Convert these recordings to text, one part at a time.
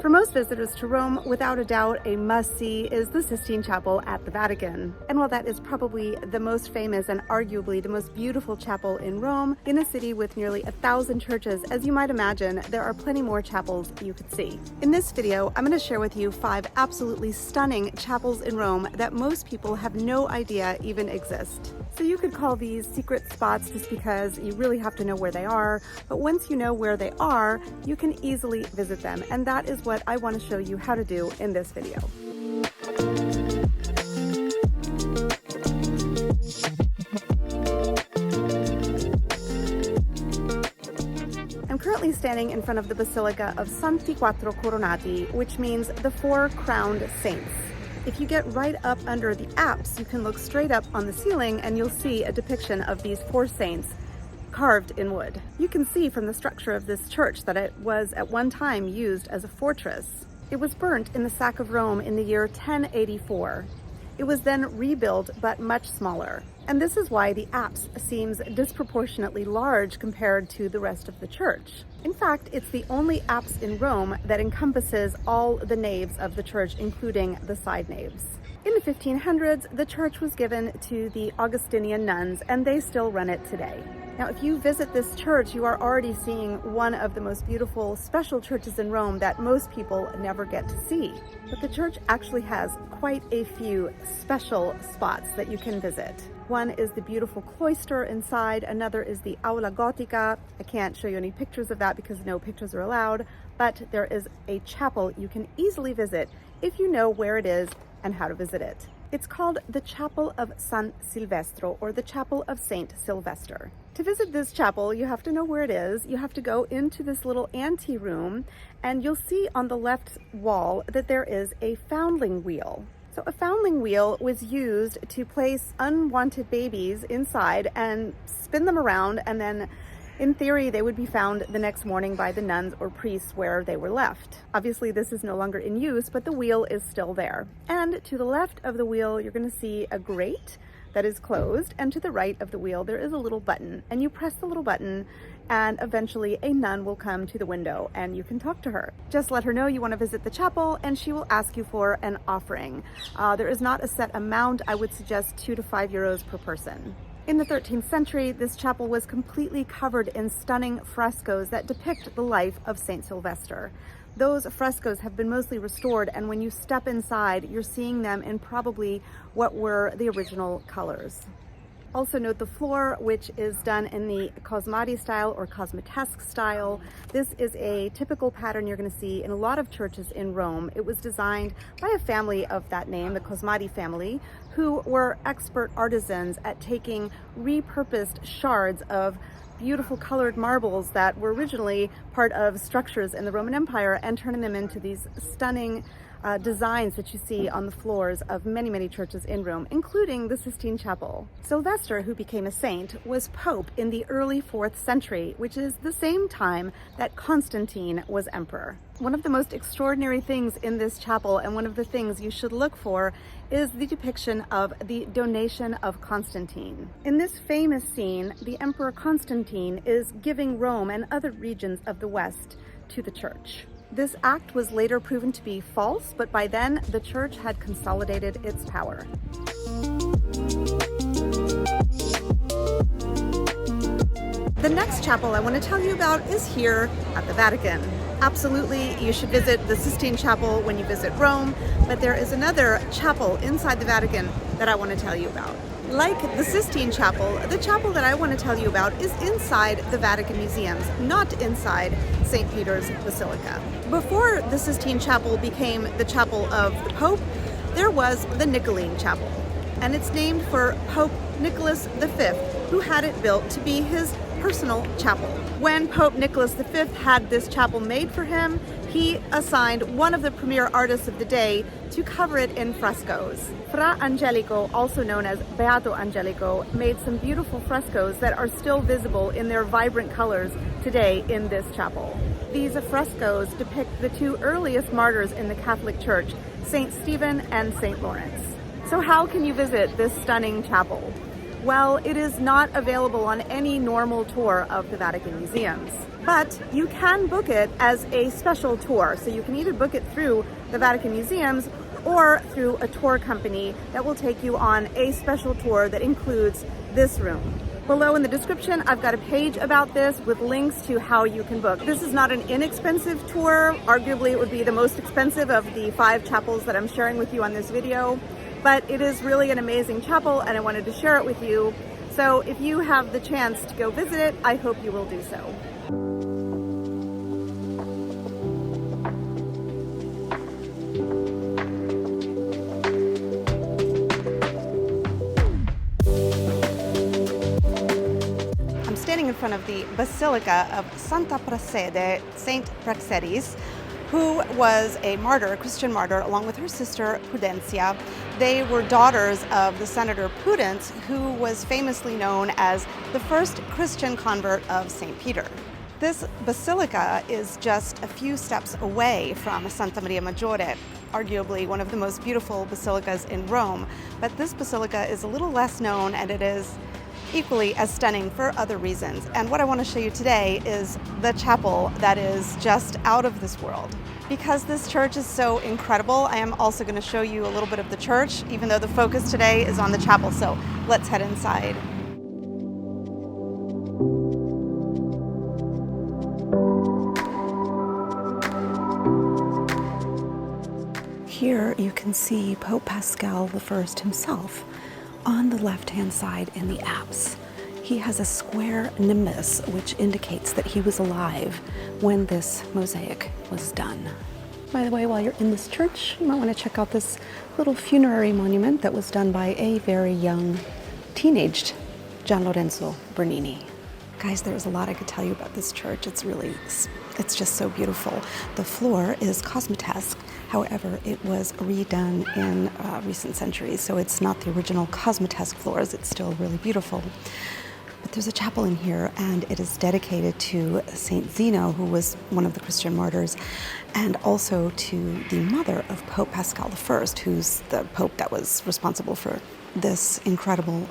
For most visitors to Rome, without a doubt, a must-see is the Sistine Chapel at the Vatican. And while that is probably the most famous and arguably the most beautiful chapel in Rome, in a city with nearly 1,000 churches, as you might imagine, there are plenty more chapels you could see. In this video, I'm going to share with you 5 absolutely stunning chapels in Rome that most people have no idea even exist. So you could call these secret spots just because you really have to know where they are, but once you know where they are, you can easily visit them, and that is what I want to show you how to do in this video. I'm currently standing in front of the Basilica of Santi Quattro Coronati, which means the 4 crowned saints. If you get right up under the apse, you can look straight up on the ceiling and you'll see a depiction of these 4 saints carved in wood. You can see from the structure of this church that it was at one time used as a fortress. It was burnt in the sack of Rome in the year 1084. It was then rebuilt, but much smaller. And this is why the apse seems disproportionately large compared to the rest of the church. In fact, it's the only apse in Rome that encompasses all the naves of the church, including the side naves. In the 1500s, the church was given to the Augustinian nuns, and they still run it today. Now, if you visit this church, you are already seeing one of the most beautiful special churches in Rome that most people never get to see. But the church actually has quite a few special spots that you can visit. One is the beautiful cloister inside, another is the Aula Gotica. I can't show you any pictures of that because no pictures are allowed, but there is a chapel you can easily visit if you know where it is and how to visit it. It's called the Chapel of San Sylvestro, or the Chapel of Saint Sylvester. To visit this chapel, you have to know where it is. You have to go into this little anteroom, and you'll see on the left wall that there is a foundling wheel. So a foundling wheel was used to place unwanted babies inside and spin them around, and then in theory, they would be found the next morning by the nuns or priests where they were left. Obviously, this is no longer in use, but the wheel is still there. And to the left of the wheel, you're going to see a grate that is closed, and to the right of the wheel, there is a little button, and you press the little button, and eventually a nun will come to the window and you can talk to her. Just let her know you want to visit the chapel, and she will ask you for an offering. There is not a set amount. I would suggest 2 to 5 euros per person. In the 13th century, this chapel was completely covered in stunning frescoes that depict the life of Saint Sylvester. Those frescoes have been mostly restored, and when you step inside, you're seeing them in probably what were the original colors. Also note the floor, which is done in the Cosmati style or Cosmatesque style. This is a typical pattern you're going to see in a lot of churches in Rome. It was designed by a family of that name, the Cosmati family, who were expert artisans at taking repurposed shards of beautiful colored marbles that were originally part of structures in the Roman Empire and turning them into these stunning designs that you see on the floors of many churches in Rome, including the Sistine Chapel. Sylvester, who became a saint, was pope in the early 4th century, which is the same time that Constantine was emperor. One of the most extraordinary things in this chapel, and one of the things you should look for, is the depiction of the donation of Constantine. In this famous scene, the Emperor Constantine is giving Rome and other regions of the West to the church. This act was later proven to be false, but by then the church had consolidated its power. The next chapel I want to tell you about is here at the Vatican. Absolutely, you should visit the Sistine Chapel when you visit Rome, but there is another chapel inside the Vatican that I want to tell you about. Like the Sistine Chapel, the chapel that I want to tell you about is inside the Vatican museums, not inside St. Peter's Basilica. Before the Sistine Chapel became the chapel of the Pope, there was the Niccoline Chapel, and it's named for Pope Nicholas V, who had it built to be his personal chapel. When Pope Nicholas V had this chapel made for him, he assigned one of the premier artists of the day to cover it in frescoes. Fra Angelico, also known as Beato Angelico, made some beautiful frescoes that are still visible in their vibrant colors today in this chapel. These frescoes depict the 2 earliest martyrs in the Catholic Church, Saint Stephen and Saint Lawrence. So how can you visit this stunning chapel? Well, it is not available on any normal tour of the Vatican museums, but you can book it as a special tour. So you can either book it through the Vatican museums or through a tour company that will take you on a special tour that includes this room. Below in the description, I've got a page about this with links to how you can book. This is not an inexpensive tour. Arguably, it would be the most expensive of the 5 chapels that I'm sharing with you on this video. But it is really an amazing chapel and I wanted to share it with you. So if you have the chance to go visit it, I hope you will do so. I'm standing in front of the Basilica of Santa Prassede, Saint Praxedis, who was a martyr, a Christian martyr, along with her sister Prudencia. They were daughters of the Senator Prudence, who was famously known as the first Christian convert of St. Peter. This basilica is just a few steps away from Santa Maria Maggiore, arguably one of the most beautiful basilicas in Rome. But this basilica is a little less known, and it is equally as stunning for other reasons. And what I want to show you today is the chapel that is just out of this world. Because this church is so incredible, I am also going to show you a little bit of the church, even though the focus today is on the chapel. So let's head inside. Here you can see Pope Paschal I himself on the left-hand side in the apse. He has a square nimbus, which indicates that he was alive when this mosaic was done. By the way, while you're in this church, you might want to check out this little funerary monument that was done by a very young, teenaged Gian Lorenzo Bernini. Guys, there's a lot I could tell you about this church. It's just so beautiful. The floor is cosmatesque. However, it was redone in recent centuries, so it's not the original cosmatesque floors. It's still really beautiful. But there's a chapel in here, and it is dedicated to Saint Zeno, who was one of the Christian martyrs, and also to the mother of Pope Paschal I, who's the pope that was responsible for this incredible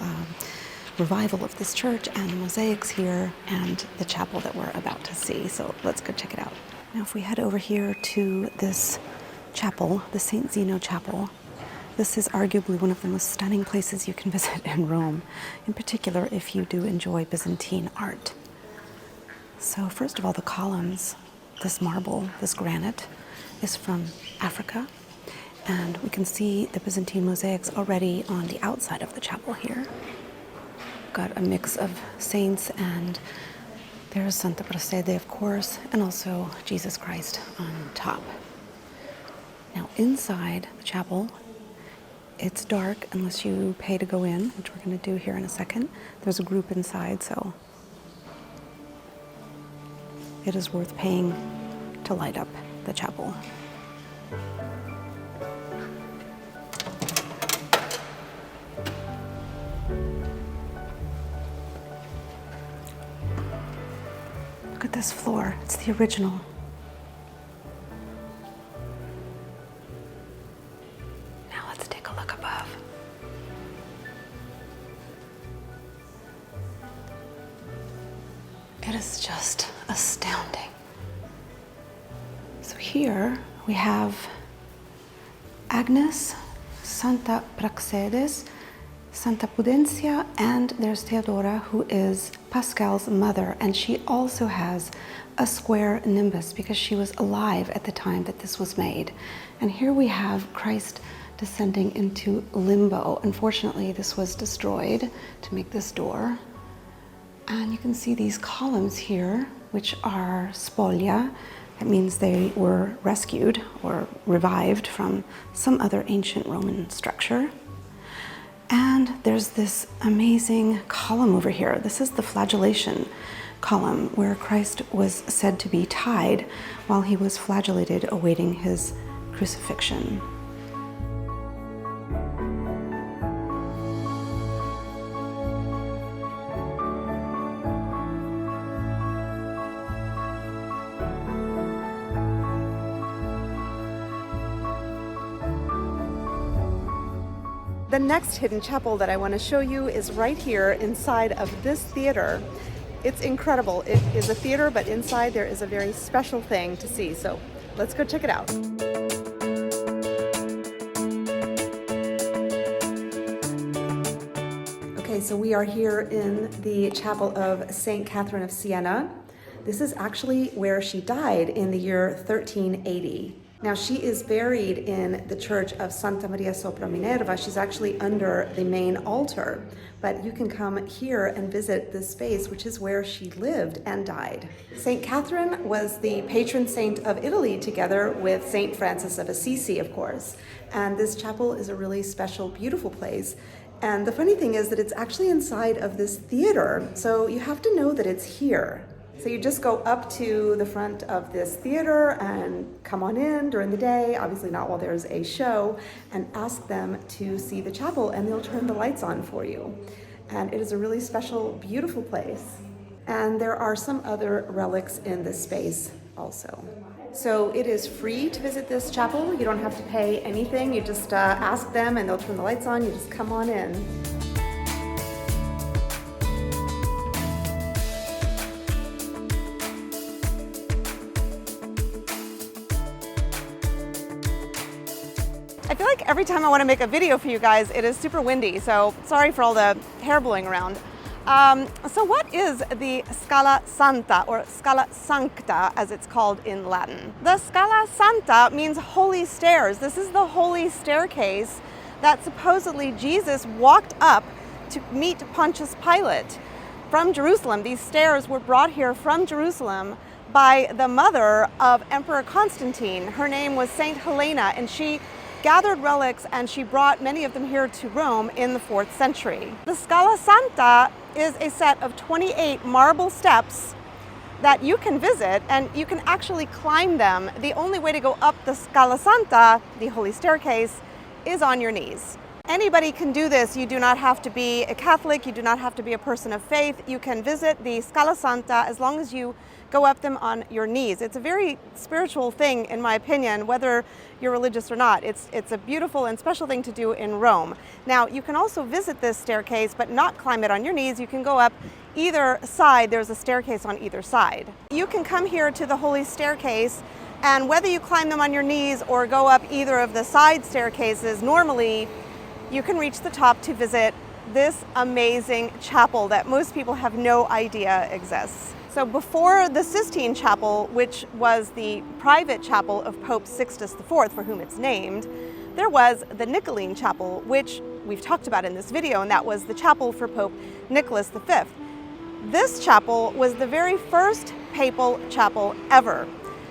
revival of this church, and the mosaics here, and the chapel that we're about to see. So let's go check it out. Now, if we head over here to this chapel, the St. Zeno Chapel, this is arguably one of the most stunning places you can visit in Rome, in particular if you do enjoy Byzantine art. So first of all, the columns, this marble, this granite, is from Africa, and we can see the Byzantine mosaics already on the outside of the chapel here. Got a mix of saints, and there's Santa Prassede, of course, and also Jesus Christ on top. Now inside the chapel, it's dark unless you pay to go in, which we're going to do here in a second. There's a group inside, so it is worth paying to light up the chapel. Look at this floor. It's the original. It is just astounding. So here we have Agnes, Santa Praxedes, Santa Prudencia, and there's Theodora, who is Pascal's mother, and she also has a square nimbus because she was alive at the time that this was made. And here we have Christ descending into limbo. Unfortunately, this was destroyed to make this door. And you can see these columns here, which are spoglia. That means they were rescued or revived from some other ancient Roman structure. And there's this amazing column over here. This is the flagellation column, where Christ was said to be tied while he was flagellated awaiting his crucifixion. The next hidden chapel that I want to show you is right here inside of this theater. It's incredible. It is a theater, but inside there is a very special thing to see. So let's go check it out. Okay, so we are here in the chapel of St. Catherine of Siena. This is actually where she died in the year 1380. Now she is buried in the church of Santa Maria sopra Minerva. She's actually under the main altar, but you can come here and visit this space, which is where she lived and died. St. Catherine was the patron saint of Italy, together with St. Francis of Assisi, of course. And this chapel is a really special, beautiful place. And the funny thing is that it's actually inside of this theater, so you have to know that it's here. So you just go up to the front of this theater and come on in during the day, obviously not while there's a show, and ask them to see the chapel, and they'll turn the lights on for you. And it is a really special, beautiful place. And there are some other relics in this space also. So it is free to visit this chapel. You don't have to pay anything. You just ask them and they'll turn the lights on. You just come on in. I feel like every time I want to make a video for you guys, it is super windy, so sorry for all the hair blowing around. So what is the Scala Santa, or Scala Sancta as it's called in Latin? The Scala Santa means holy stairs. This is the holy staircase that supposedly Jesus walked up to meet Pontius Pilate from Jerusalem. These stairs were brought here from Jerusalem by the mother of Emperor Constantine. Her name was Saint Helena, and she gathered relics and she brought many of them here to Rome in the 4th century. The Scala Santa is a set of 28 marble steps that you can visit, and you can actually climb them. The only way to go up the Scala Santa, the holy staircase, is on your knees. Anybody can do this. You do not have to be a Catholic, you do not have to be a person of faith. You can visit the Scala Santa as long as you go up them on your knees. It's a very spiritual thing, in my opinion, whether you're religious or not. It's a beautiful and special thing to do in Rome. Now, you can also visit this staircase, but not climb it on your knees. You can go up either side. There's a staircase on either side. You can come here to the holy staircase, and whether you climb them on your knees or go up either of the side staircases, normally you can reach the top to visit this amazing chapel that most people have no idea exists. So before the Sistine Chapel, which was the private chapel of Pope Sixtus IV, for whom it's named, there was the Niccoline Chapel, which we've talked about in this video, and that was the chapel for Pope Nicholas V. This chapel was the very first papal chapel ever,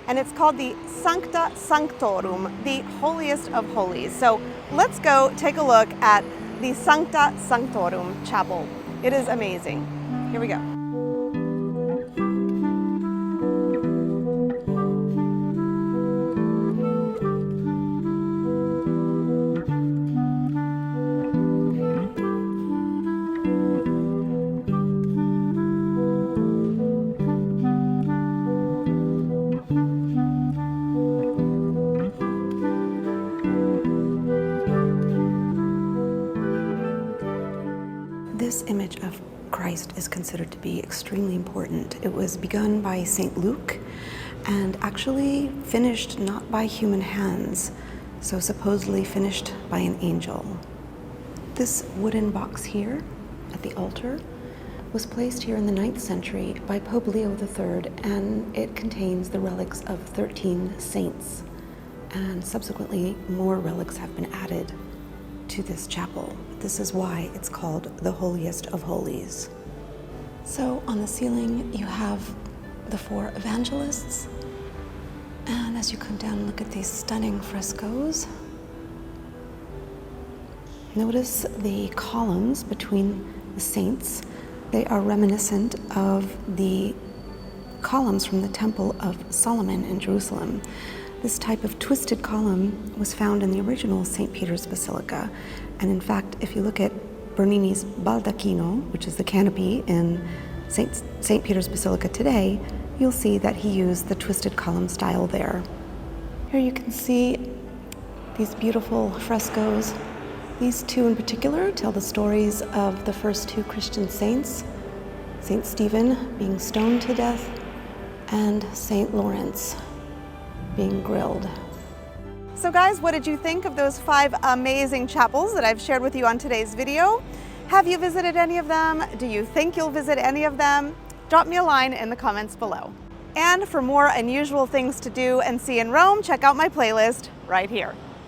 and it's called the Sancta Sanctorum, the holiest of holies. So let's go take a look at the Sancta Sanctorum Chapel. It is amazing. Here we go. This image of Christ is considered to be extremely important. It was begun by St. Luke and actually finished not by human hands, so supposedly finished by an angel. This wooden box here at the altar was placed here in the 9th century by Pope Leo III, and it contains the relics of 13 saints, and subsequently more relics have been added to this chapel. This is why it's called the holiest of holies. So on the ceiling you have the 4 evangelists, and as you come down and look at these stunning frescoes, notice the columns between the saints. They are reminiscent of the columns from the Temple of Solomon in Jerusalem. This type of twisted column was found in the original St. Peter's Basilica. And in fact, if you look at Bernini's baldacchino, which is the canopy in St. Peter's Basilica today, you'll see that he used the twisted column style there. Here you can see these beautiful frescoes These two in particular tell the stories of the first two Christian saints, Saint Stephen being stoned to death and Saint Lawrence being grilled. So guys, what did you think of those 5 amazing chapels that I've shared with you on today's video? Have you visited any of them? Do you think you'll visit any of them? Drop me a line in the comments below. And for more unusual things to do and see in Rome, check out my playlist right here.